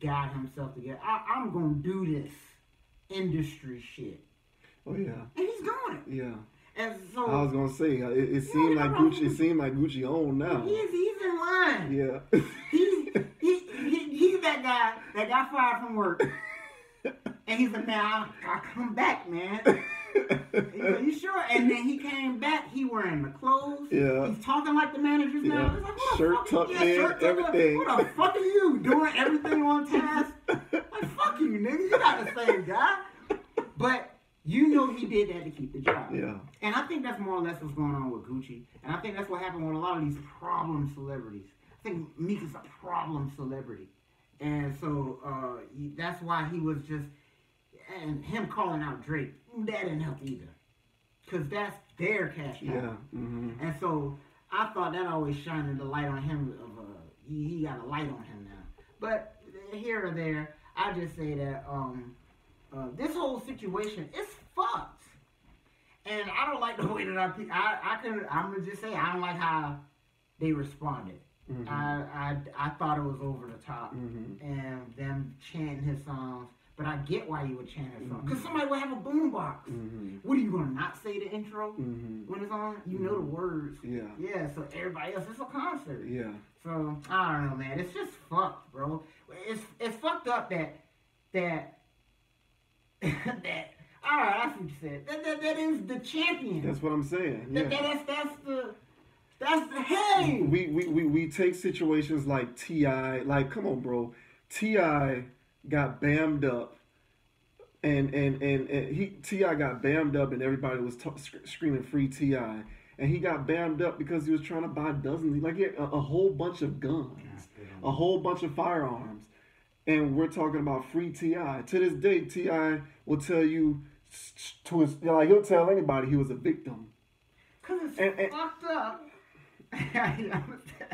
got himself together. I'm gonna do this industry shit. Oh yeah. And he's doing it. Yeah. And so I was gonna say it seemed like Gucci. It seemed like Gucci owned now. He's in line. Yeah. He's that guy that got fired from work. And he's like, man, I'll come back, man. You sure? And then he came back. He wearing the clothes. Yeah. He's talking like the managers now. It's like, what shirt tucked in, shirt everything. What the fuck are you doing? Everything on task. Like, fuck you, nigga. You're not the same guy. But you know he did that to keep the job. Yeah. And I think that's more or less what's going on with Gucci. And I think that's what happened with a lot of these problem celebrities. I think Meek is a problem celebrity. And so that's why he was just, and him calling out Drake, that didn't help either. Because that's their cash cow. Yeah. Mm-hmm. And so I thought that always shined the light on him. He got a light on him now. But here or there, I just say that this whole situation is fucked. And I don't like the way that I'm going to just say, I don't like how they responded. Mm-hmm. I thought it was over the top. Mm-hmm. And them chanting his songs. But I get why you would chant his song. Because somebody would have a boombox. Mm-hmm. What are you going to not say the intro when it's on? You know the words. Yeah. Yeah, so everybody else, it's a concert. Yeah. So, I don't know, man. It's just fucked, bro. It's fucked up that all right, I see what you said. That is the champion. That's what I'm saying. Yeah. That's the hey. We take situations like T.I. Like, come on, bro. T.I. got bammed up, and T.I. got bammed up, and everybody was screaming free T.I. And he got bammed up because he was trying to buy dozens, like a whole bunch of guns, a whole bunch of firearms, and we're talking about free T.I. To this day, T.I. will tell you he'll tell anybody he was a victim. Cause it's fucked up.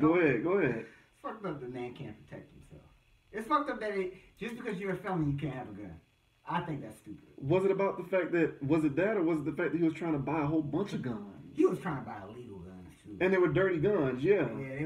Go ahead. It's fucked up that man can't protect himself. It's fucked up that just because you're a felon, you can't have a gun. I think that's stupid. Was it about the fact that, was it that, or was it the fact that he was trying to buy a whole bunch of guns? He was trying to buy illegal guns, too. And they were dirty guns, yeah. Yeah,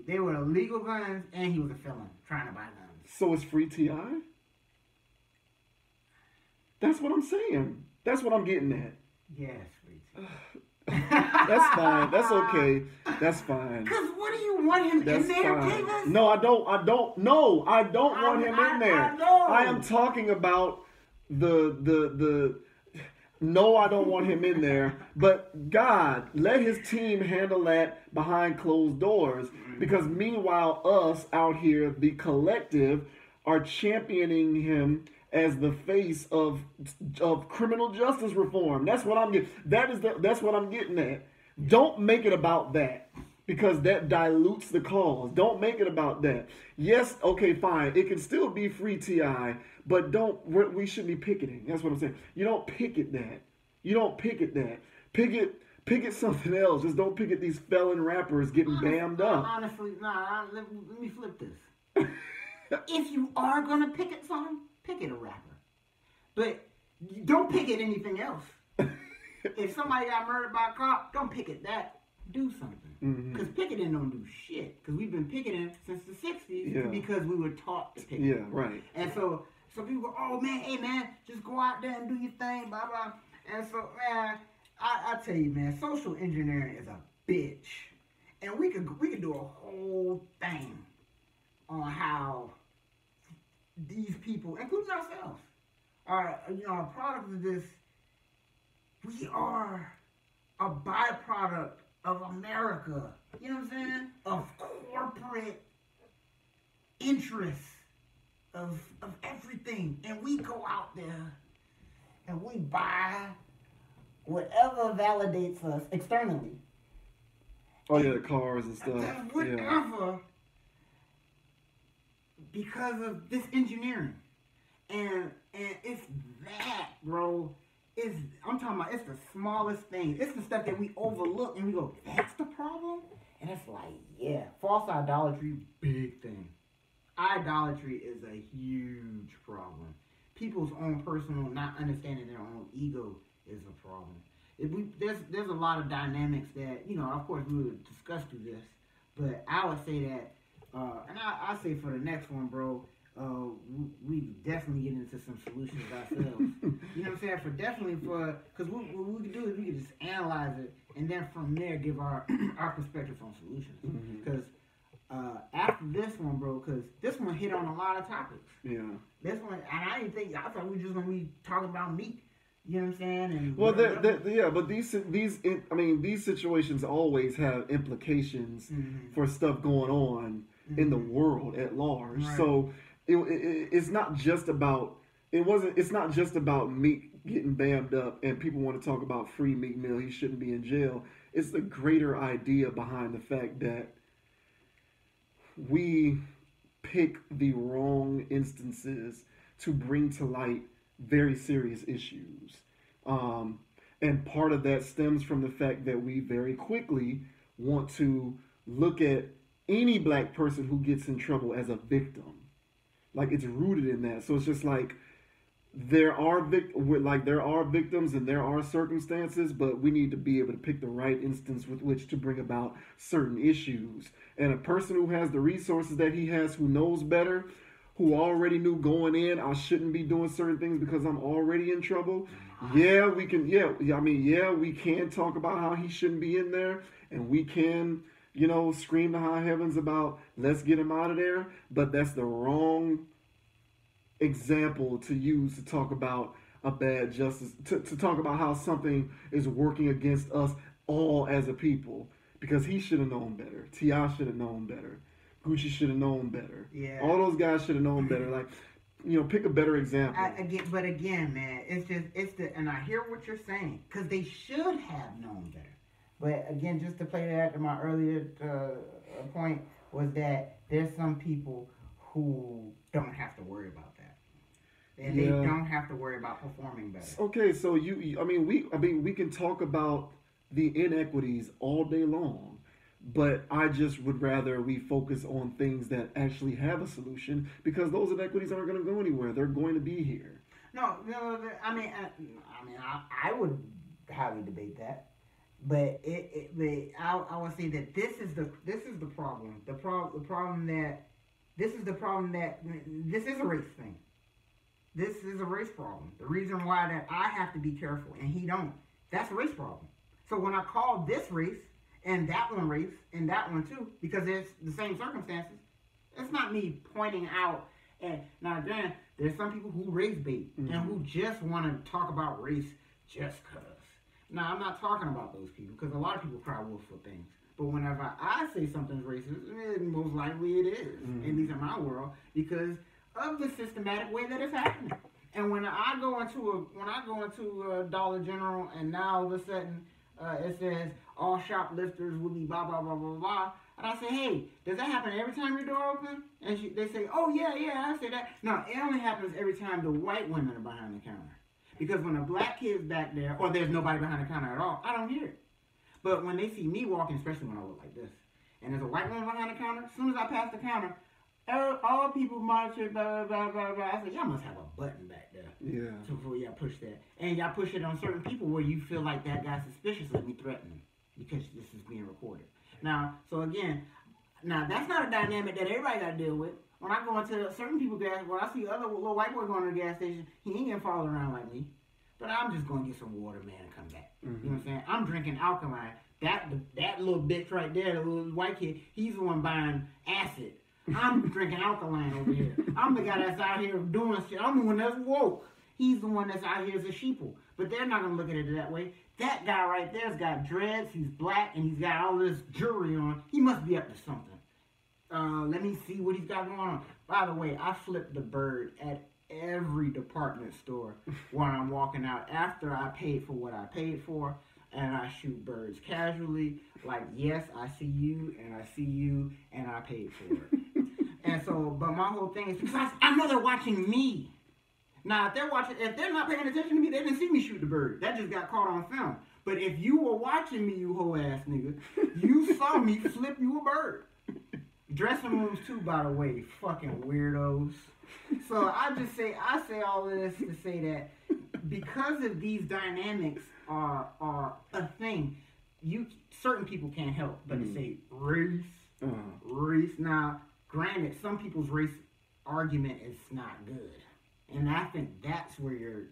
they were illegal guns, and he was a felon trying to buy guns. So it's free T.I.? That's what I'm saying. That's what I'm getting at. Yes, free T.I. That's fine. That's okay. That's fine. Cause what do you want him in there, Davis? No, I don't. No, I don't want him in there. I know. I am talking about the. No, I don't want him in there. But God, let his team handle that behind closed doors. Because meanwhile, us out here, the collective, are championing him as the face of criminal justice reform. That's what I'm getting. That's what I'm getting at. Don't make it about that, because that dilutes the cause. Don't make it about that. Yes, okay, fine. It can still be free T.I., but we shouldn't be picketing. That's what I'm saying. You don't picket that. You don't picket that. Picket something else. Just don't picket these felon rappers getting bammed up. Honestly, let me flip this. If you are gonna picket something, picket a rapper. But don't picket anything else. If somebody got murdered by a cop, don't picket that. Do something. Because picketing don't do shit. Because we've been picketing since the 60s because we were taught to picket. Yeah, right. And so people go, oh man, hey man, just go out there and do your thing, blah, blah. And so, man, I tell you, man, social engineering is a bitch. And we could do a whole thing on how these people, including ourselves, are a product of this. We are a byproduct of America. You know what I'm saying? Of corporate interests, of everything. And we go out there and we buy whatever validates us externally. Oh yeah, the cars and stuff. Whatever. Because of this engineering. And it's that, bro. I'm talking about, it's the smallest thing. It's the stuff that we overlook and we go, that's the problem? And it's like, yeah. False idolatry, big thing. Idolatry is a huge problem. People's own personal, not understanding their own ego is a problem. There's a lot of dynamics that, of course we would discuss through this, but I would say that, and I say for the next one, bro, definitely get into some solutions ourselves. You know what I'm saying? Because what we could do is we could just analyze it and then from there give our our perspective on solutions. Because after this one, bro, because this one hit on a lot of topics. Yeah. This one, and I thought we were just gonna be talking about meat. You know what I'm saying? And well, but these situations always have implications for stuff going on in the world at large. Right. So it's not just about It's not just about Meek getting bammed up and people want to talk about free Meek Mill. He shouldn't be in jail. It's the greater idea behind the fact that we pick the wrong instances to bring to light very serious issues. And part of that stems from the fact that we very quickly want to look at any black person who gets in trouble as a victim. Like, it's rooted in that. So it's just like there are victims and there are circumstances, but we need to be able to pick the right instance with which to bring about certain issues. And a person who has the resources that he has, who knows better, who already knew going in, I shouldn't be doing certain things because I'm already in trouble. Yeah, we can. We can talk about how he shouldn't be in there, and we can, scream to high heavens about let's get him out of there. But that's the wrong example to use to talk about a bad justice, to talk about how something is working against us all as a people, because he should have known better. T.I. should have known better. Gucci should have known better. Yeah. All those guys should have known better. Like, pick a better example. But again, man, and I hear what you're saying, because they should have known better. But again, just to play that to my earlier point, was that there's some people who don't have to worry about that. And they don't have to worry about performing better. Okay, so we can talk about the inequities all day long. But I just would rather we focus on things that actually have a solution, because those inequities aren't going to go anywhere. They're going to be here. No, I would highly debate that, but I would say that this is the problem. The problem that this is a race thing. This is a race problem. The reason why that I have to be careful and he don't, that's a race problem. So when I call this race, and that one race, and that one too, because it's the same circumstances. It's not me pointing out. And now again, there's some people who race bait and who just want to talk about race just cause. Now I'm not talking about those people, because a lot of people cry wolf for things. But whenever I say something's racist, most likely it is, at least in my world, because of the systematic way that it's happening. And when I go into a Dollar General, and now all of a sudden it says all shoplifters will be blah, blah, blah, blah, blah. And I say, hey, does that happen every time your door opens? And they say, oh, yeah, I say that. No, it only happens every time the white women are behind the counter. Because when a black kid's back there, or there's nobody behind the counter at all, I don't hear it. But when they see me walking, especially when I look like this, and there's a white woman behind the counter, as soon as I pass the counter, all people monitor, blah, blah, blah, blah. I say, y'all must have a button back there. Yeah. So before y'all push that. And y'all push it on certain people where you feel like that guy's suspicious, let me threaten him, because this is being recorded. Now, so again, that's not a dynamic that everybody got to deal with. When I go into certain people's gas, when I see other little white boy going to the gas station, he ain't gonna follow around like me. But I'm just gonna get some water, man, and come back. You know what I'm saying? I'm drinking alkaline. That little bitch right there, the little white kid, he's the one buying acid. I'm drinking alkaline over here. I'm the guy that's out here doing shit. I'm the one that's woke. He's the one that's out here as a sheeple. But they're not going to look at it that way. That guy right there's got dreads, he's black, and he's got all this jewelry on. He must be up to something. Let me see what he's got going on. By the way, I flipped the bird at every department store when I'm walking out after I paid for what I paid for. And I shoot birds casually, like, yes, I see you, and I see you, and I paid for it. And so, but my whole thing is, because I know they're watching me. Now, if they're not paying attention to me, they didn't see me shoot the bird. That just got caught on film. But if you were watching me, you hoe ass nigga, you saw me flip you a bird. Dressing rooms too, by the way, fucking weirdos. So I say all of this to say that because of these dynamics are a thing, certain people can't help but to say race. Now, granted, some people's race argument is not good. And I think that's where your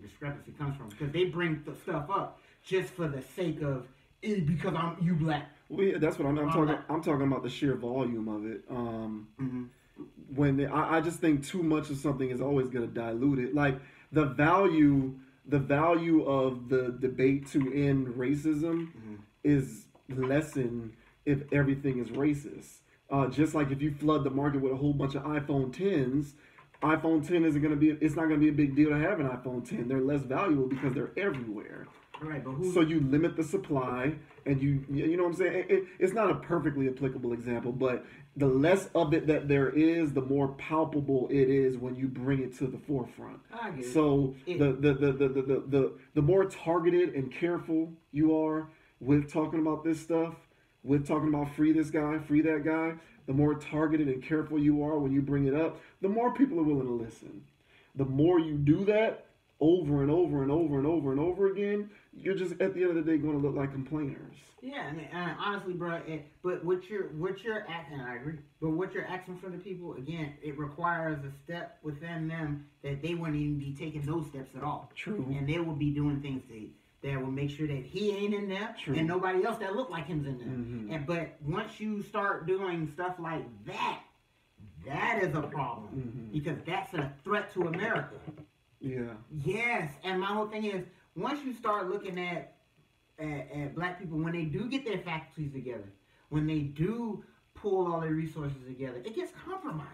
discrepancy comes from, because they bring the stuff up just for the sake of because you black. Well, yeah, that's what I'm talking. I'm talking about the sheer volume of it. When I just think too much of something is always going to dilute it. Like the value of the debate to end racism is lessened if everything is racist. Just like if you flood the market with a whole bunch of iPhone 10s, iPhone 10 isn't going to be. It's not going to be a big deal to have an iPhone 10. They're less valuable because they're everywhere. Right, but so you limit the supply, and you know what I'm saying. It's not a perfectly applicable example, but the less of it that there is, the more palpable it is when you bring it to the forefront. I get so it. The more targeted and careful you are with talking about this stuff, with talking about free this guy, free that guy, the more targeted and careful you are when you bring it up, the more people are willing to listen. The more you do that over and over and over and over and over again, you're just at the end of the day going to look like complainers. Yeah, I mean, honestly, bro. But what you're asking, I agree. But what you're asking from the people, again, it requires a step within them that they wouldn't even be taking those steps at all. True. And they will be doing things that will make sure that he ain't in there. True. And nobody else that look like him's in there. Mm-hmm. But once you start doing stuff like that, that is a problem because that's a threat to America. Yeah. Yes, and my whole thing is, once you start looking at black people, when they do get their faculties together, when they do pull all their resources together, it gets compromised.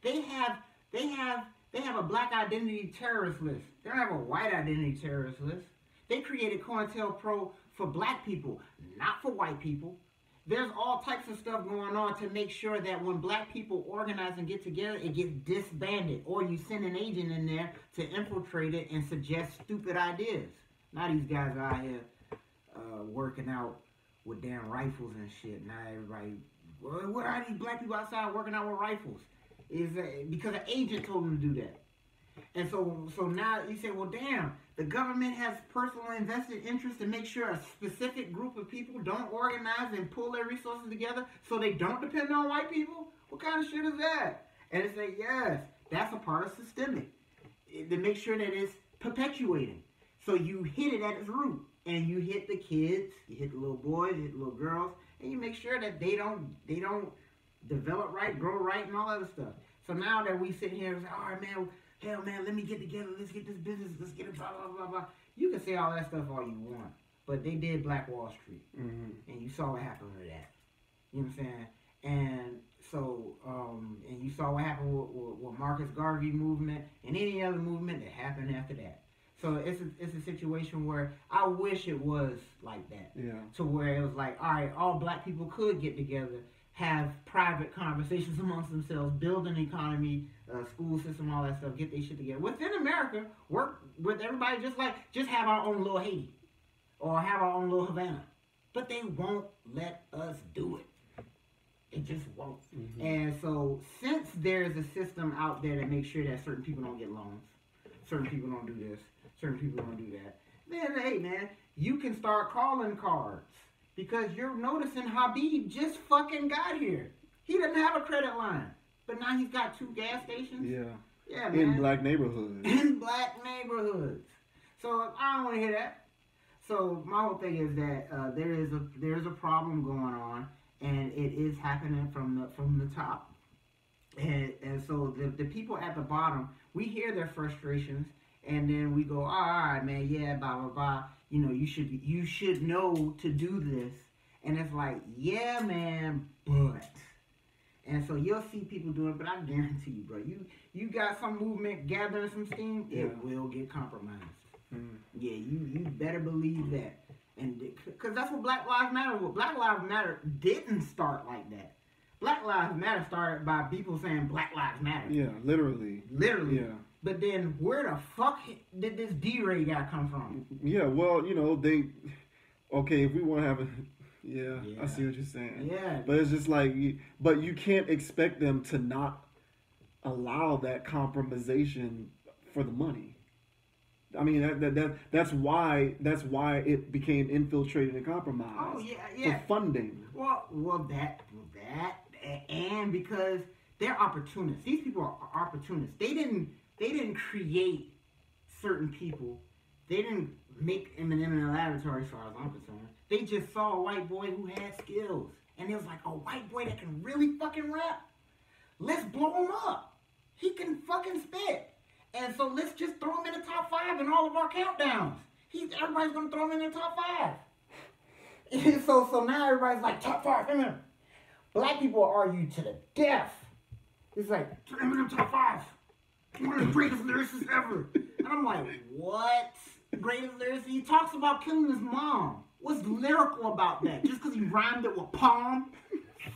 They have a black identity terrorist list. They don't have a white identity terrorist list. They created COINTELPRO for black people, not for white people. There's all types of stuff going on to make sure that when black people organize and get together, it gets disbanded. Or you send an agent in there to infiltrate it and suggest stupid ideas. Now these guys are out here working out with damn rifles and shit. Now everybody, where are these black people outside working out with rifles? Is because an agent told them to do that. And so now you say, well, damn, the government has personal invested interest to make sure a specific group of people don't organize and pull their resources together so they don't depend on white people? What kind of shit is that? And it's like, yes, that's a part of systemic. To make sure that it's perpetuating. So you hit it at its root. And you hit the kids, you hit the little boys, you hit the little girls, and you make sure that they don't develop right, grow right, and all that other stuff. So now that we sit here and say, all right, man, hell, man, let me get together, let's get this business, let's get it, blah, blah, blah, blah. You can say all that stuff all you want, but they did Black Wall Street, and you saw what happened with that. You know what I'm saying? And so, and you saw what happened with Marcus Garvey movement and any other movement that happened after that. So it's a situation where I wish it was like that. Yeah. To where it was like, all right, all black people could get together, have private conversations amongst themselves, build an economy, school system, all that stuff, get their shit together. Within America, work with everybody just have our own little Haiti or have our own little Havana. But they won't let us do it. It just won't. And so since there's a system out there that makes sure that certain people don't get loans, certain people don't do this, certain people don't do that, then, hey, man, you can start calling cards because you're noticing Habib just fucking got here. He doesn't have a credit line, but now he's got 2 gas stations. Yeah. Yeah, man. In black neighborhoods. In black neighborhoods. So I don't want to hear that. So my whole thing is that there is a problem going on, and it is happening from the top. And so the people at the bottom, we hear their frustrations. And then we go, all right, man, yeah, blah, blah, blah. You know, you should know to do this. And it's like, yeah, man, but. And so you'll see people doing it, but I guarantee you, bro, you got some movement gathering some steam, it will get compromised. Yeah, you better believe that. And because that's what Black Lives Matter was. Black Lives Matter didn't start like that. Black Lives Matter started by people saying Black Lives Matter. Yeah, literally. Literally. Yeah. But then where the fuck did this D-Ray guy come from? Yeah, well, you know, if we want to have a, I see what you're saying. Yeah. But it's just like, but you can't expect them to not allow that compromisation for the money. I mean, that's why it became infiltrated and compromised. Oh, yeah. For funding. Well, that, and because they're opportunists. These people are opportunists. They didn't they didn't create certain people. They didn't make Eminem in a laboratory, as far as I'm concerned. They just saw a white boy who had skills. And it was like, a white boy that can really fucking rap? Let's blow him up. He can fucking spit. And so let's just throw him in the top 5 in all of our countdowns. Everybody's going to throw him in the top 5. So now everybody's like, top 5, Eminem. Black people argue to the death. It's like, Eminem top 5. One of the greatest lyricists ever. And I'm like, what? Greatest lyricist? He talks about killing his mom. What's lyrical about that? Just because he rhymed it with palm?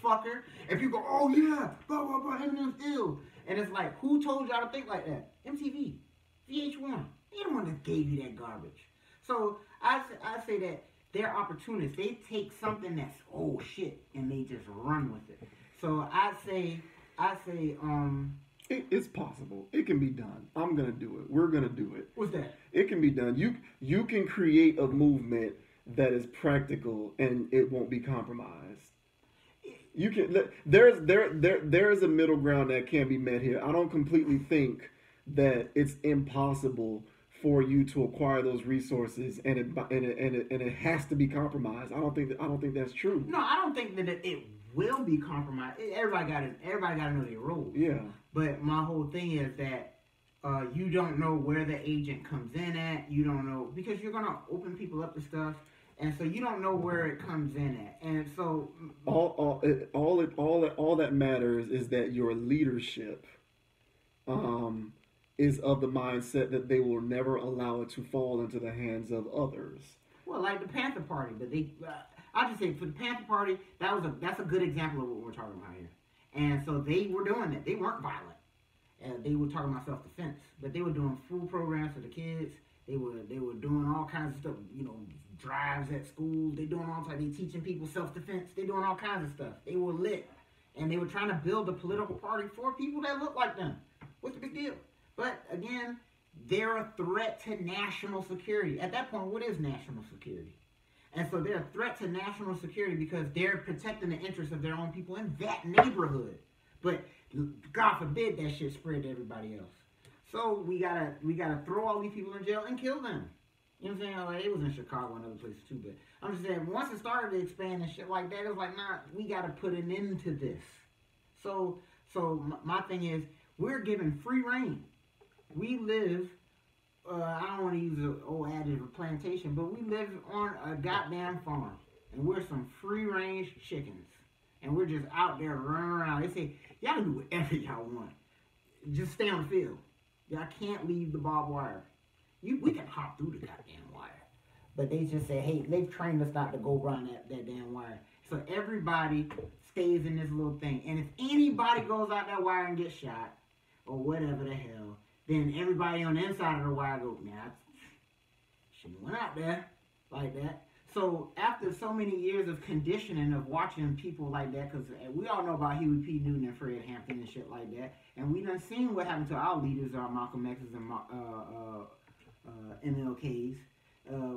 Fucker. And people go, oh yeah, blah, blah, blah, Eminem's ill. And it's like, who told y'all to think like that? MTV. VH1. They the one that gave you that garbage. So I say that they're opportunists. They take something that's, oh shit, and they just run with it. So I say, it's possible. It can be done. I'm gonna do it. We're gonna do it. What's that? It can be done. You can create a movement that is practical and it won't be compromised. You can. There's a middle ground that can be met here. I don't completely think that it's impossible for you to acquire those resources and it has to be compromised. I don't think that's true. No, I don't think that it will be compromised. Everybody got to know their roles. Yeah. But my whole thing is that you don't know where the agent comes in at. You don't know because you're gonna open people up to stuff, and so you don't know where it comes in at. And so all that matters is that your leadership is of the mindset that they will never allow it to fall into the hands of others. Well, like the Panther Party, but I just say for the Panther Party, that's a good example of what we're talking about here. And so they were doing that. They weren't violent. They were talking about self-defense, but they were doing food programs for the kids. They were doing all kinds of stuff. Drives at schools. They doing all types. They teaching people self-defense. They doing all kinds of stuff. They were lit, and they were trying to build a political party for people that look like them. What's the big deal? But again, they're a threat to national security. At that point, what is national security? And so they're a threat to national security because they're protecting the interests of their own people in that neighborhood. But God forbid that shit spread to everybody else. So we gotta throw all these people in jail and kill them. You know what I'm saying? Like, it was in Chicago and other places too. But I'm just saying, once it started to expand and shit like that, it was like, nah, we gotta put an end to this. So my thing is, we're given free reign. We live, I don't want to use an old adage of plantation, but we live on a goddamn farm. And we're some free-range chickens. And we're just out there running around. They say, y'all can do whatever y'all want. Just stay on the field. Y'all can't leave the barbed wire. We can hop through the goddamn wire. But they just say, hey, they've trained us not to go around that damn wire. So everybody stays in this little thing. And if anybody goes out that wire and gets shot, or whatever the hell, then everybody on the inside of the wire goes, nah, shouldn't went out there like that. So after so many years of conditioning of watching people like that, because we all know about Huey P. Newton and Fred Hampton and shit like that, and we done seen what happened to our leaders, our Malcolm X's and MLKs.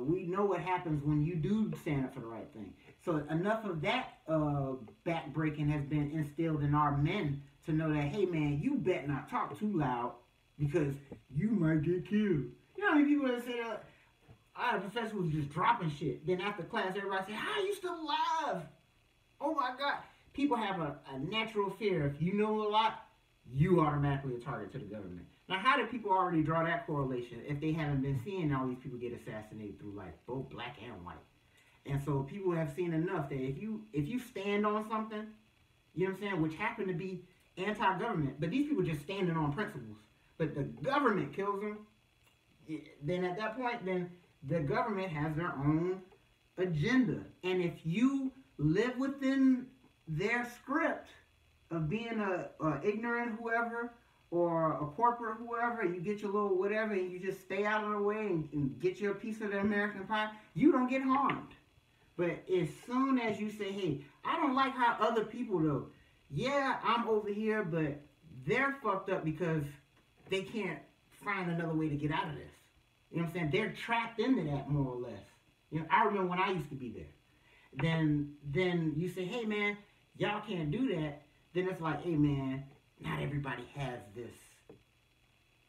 We know what happens when you do stand up for the right thing. So enough of that back-breaking has been instilled in our men to know that, hey man, you better not talk too loud because you might get killed. You know how many people that say that? I had a professor who was just dropping shit. Then after class, everybody said, how are you still alive? Oh my God. People have a natural fear. If you know a lot, you automatically a target to the government. Now, how do people already draw that correlation if they haven't been seeing all these people get assassinated through life, both black and white? And so people have seen enough that if you stand on something, you know what I'm saying, which happen to be anti-government, but these people just standing on principles, but the government kills them, then at that point, then the government has their own agenda. And if you live within their script of being a ignorant whoever or a corporate whoever, you get your little whatever and you just stay out of the way and get your piece of the American pie, you don't get harmed. But as soon as you say, hey, I don't like how other people do, yeah, I'm over here, but they're fucked up because they can't find another way to get out of this. You know what I'm saying? They're trapped into that more or less. You know, I remember when I used to be there. Then you say, hey man, y'all can't do that. Then it's like, hey man, not everybody has this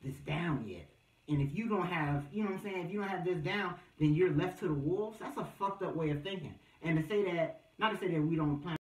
this down yet. And if you don't have, you know what I'm saying, if you don't have this down, then you're left to the wolves. That's a fucked up way of thinking. And to say that, not to say that we don't plan